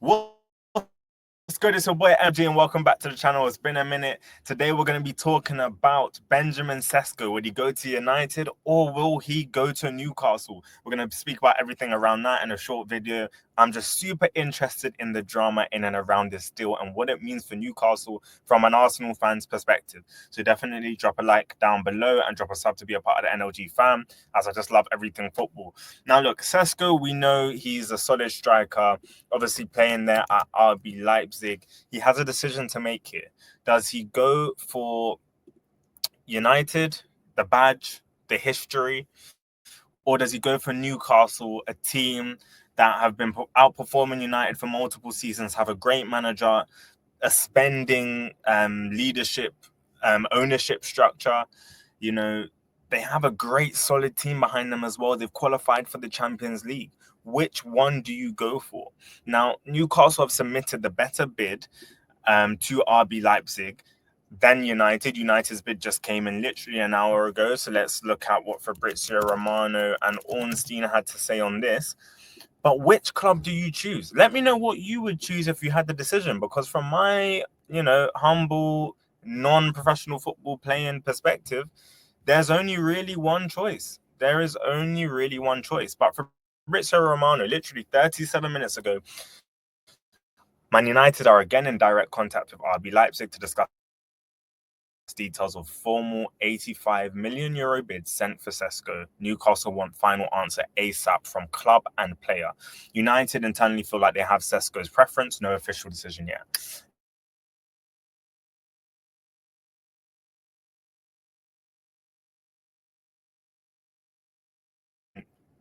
What's good? It's your boy MG and welcome back to the channel. It's been a minute. Today we're going to be talking about Benjamin Sesko. Would he go to United or will he go to Newcastle? We're going to speak about everything around that in a short video. I'm just super interested in the drama in and around this deal and what it means for Newcastle from an Arsenal fan's perspective. So definitely drop a like down below and drop a sub to be a part of the NLG fam, as I just love everything football. Now look, Sesko, we know he's a solid striker, obviously playing there at RB Leipzig. He has a decision to make here. Does he go for United, the badge, the history, or does he go for Newcastle, a team that have been outperforming United for multiple seasons, have a great manager, a spending leadership, ownership structure? You know, they have a great solid team behind them as well. They've qualified for the Champions League. Which one do you go for? Now, Newcastle have submitted the better bid to RB Leipzig than United. United's bid just came in literally an hour ago. So let's look at what Fabrizio Romano and Ornstein had to say on this. But which club do you choose? Let me know what you would choose if you had the decision, because from my, humble, non-professional football playing perspective, there's only really one choice. There is only really one choice. But for Fabrizio Romano, literally 37 minutes ago, Man United are again in direct contact with RB Leipzig to discuss details of formal €85 million bid sent for Sesko. Newcastle want final answer ASAP from club and player. United internally feel like they have Sesko's preference, no official decision yet.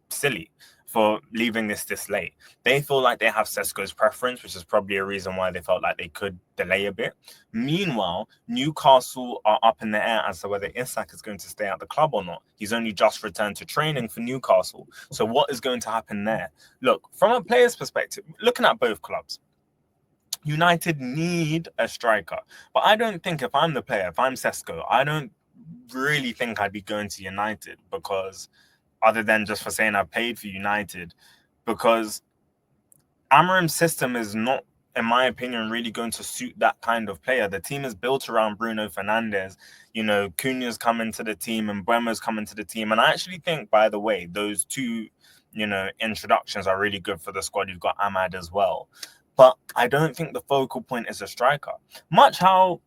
Silly for leaving this late. They feel like they have Sesko's preference, which is probably a reason why they felt like they could delay a bit. Meanwhile, Newcastle are up in the air as to whether Isak is going to stay at the club or not. He's only just returned to training for Newcastle. So what is going to happen there? Look, from a player's perspective, looking at both clubs, United need a striker. But I don't think if I'm the player, if I'm Sesko, I don't really think I'd be going to United, because other than just for saying I've played for United, because Amorim's system is not, in my opinion, really going to suit that kind of player. The team is built around Bruno Fernandes. Cunha's coming to the team and Buemo's coming to the team. And I actually think, by the way, those two, introductions are really good for the squad. You've got Ahmad as well. But I don't think the focal point is a striker. Much how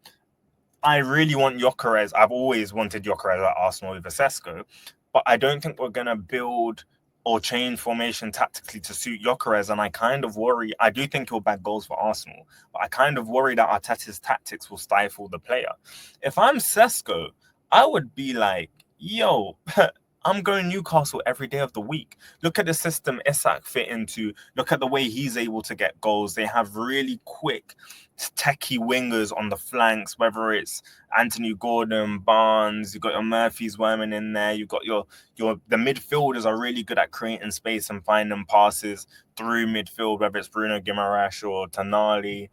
I really want Gyökeres. I've always wanted Gyökeres at Arsenal over Sesko. But I don't think we're going to build or change formation tactically to suit Gyökeres. And I kind of worry, I do think he'll bag goals for Arsenal, but I kind of worry that Arteta's tactics will stifle the player. If I'm Sesko, I would be like, yo, I'm going Newcastle every day of the week. Look at the system Isak fit into. Look at the way he's able to get goals. They have really quick, techie wingers on the flanks, whether it's Anthony Gordon, Barnes, you've got your Murphy's worming in there. You've got the midfielders are really good at creating space and finding passes through midfield, whether it's Bruno Guimaraes or Tonali.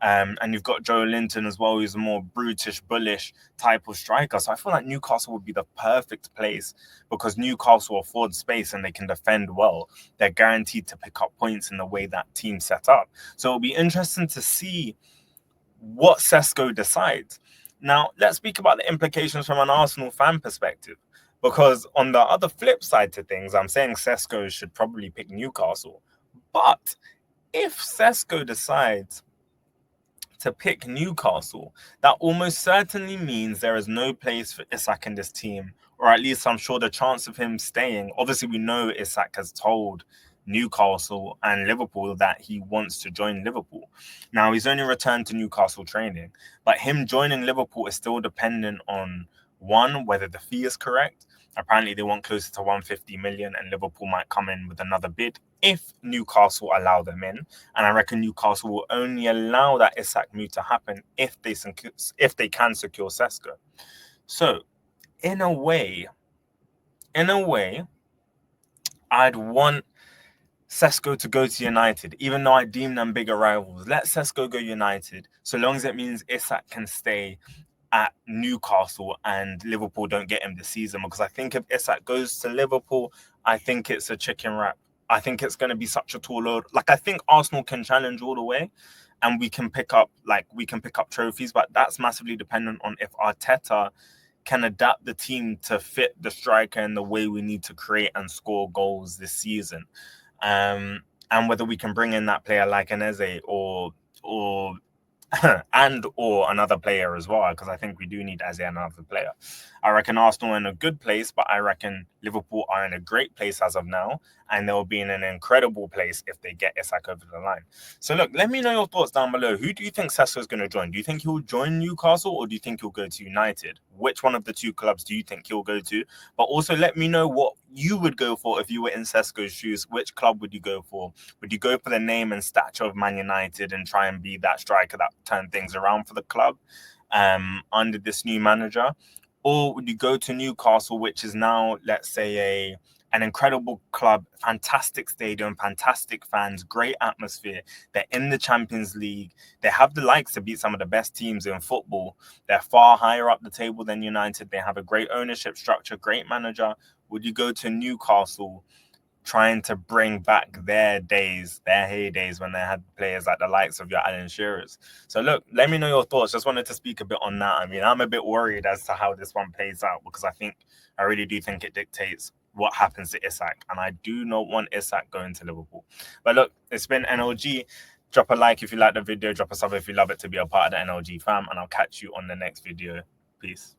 And you've got Joe Linton as well, who's a more brutish, bullish type of striker. So I feel like Newcastle would be the perfect place, because Newcastle affords space and they can defend well. They're guaranteed to pick up points in the way that team set up. So it'll be interesting to see what Sesko decides. Now, let's speak about the implications from an Arsenal fan perspective, because on the other flip side to things, I'm saying Sesko should probably pick Newcastle. But if Sesko decides to pick Newcastle, that almost certainly means there is no place for Isak in this team, or at least I'm sure the chance of him staying. Obviously, we know Isak has told Newcastle and Liverpool that he wants to join Liverpool. Now, he's only returned to Newcastle training, but him joining Liverpool is still dependent on, one, whether the fee is correct. Apparently, they want closer to 150 million, and Liverpool might come in with another bid if Newcastle allow them in. And I reckon Newcastle will only allow that Isak move to happen if they can secure Sesko. So, in a way, I'd want Sesko to go to United, even though I deem them bigger rivals. Let Sesko go United, so long as it means Isak can stay at Newcastle and Liverpool don't get him this season. Because I think if Isak goes to Liverpool, I think it's a chicken wrap. I think it's going to be such a tall order. Like, I think Arsenal can challenge all the way, and we can pick up trophies, but that's massively dependent on if Arteta can adapt the team to fit the striker and the way we need to create and score goals this season. And whether we can bring in that player like an Eze or and or another player as well, because I think we do need Eze and another player. I reckon Arsenal are in a good place, but I reckon Liverpool are in a great place as of now, and they'll be in an incredible place if they get Isak over the line. So look, let me know your thoughts down below. Who do you think Sesko is going to join? Do you think he'll join Newcastle, or do you think he'll go to United? Which one of the two clubs do you think he'll go to? But also let me know what you would go for if you were in Sesko's shoes. Which club would you go for? Would you go for the name and stature of Man United and try and be that striker that turn things around for the club under this new manager? Or would you go to Newcastle, which is now, let's say, an incredible club, fantastic stadium, fantastic fans, great atmosphere. They're in the Champions League. They have the likes to beat some of the best teams in football. They're far higher up the table than United. They have a great ownership structure, great manager. Would you go to Newcastle, trying to bring back their days, their heydays when they had players like the likes of your Alan Shearers? So look, let me know your thoughts. Just wanted to speak a bit on that. I mean, I'm a bit worried as to how this one plays out, because I really do think it dictates what happens to Isak, and I do not want Isak going to Liverpool. But look, it's been NLG. Drop a like if you like the video, drop a sub if you love it to be a part of the NLG fam, and I'll catch you on the next video. Peace.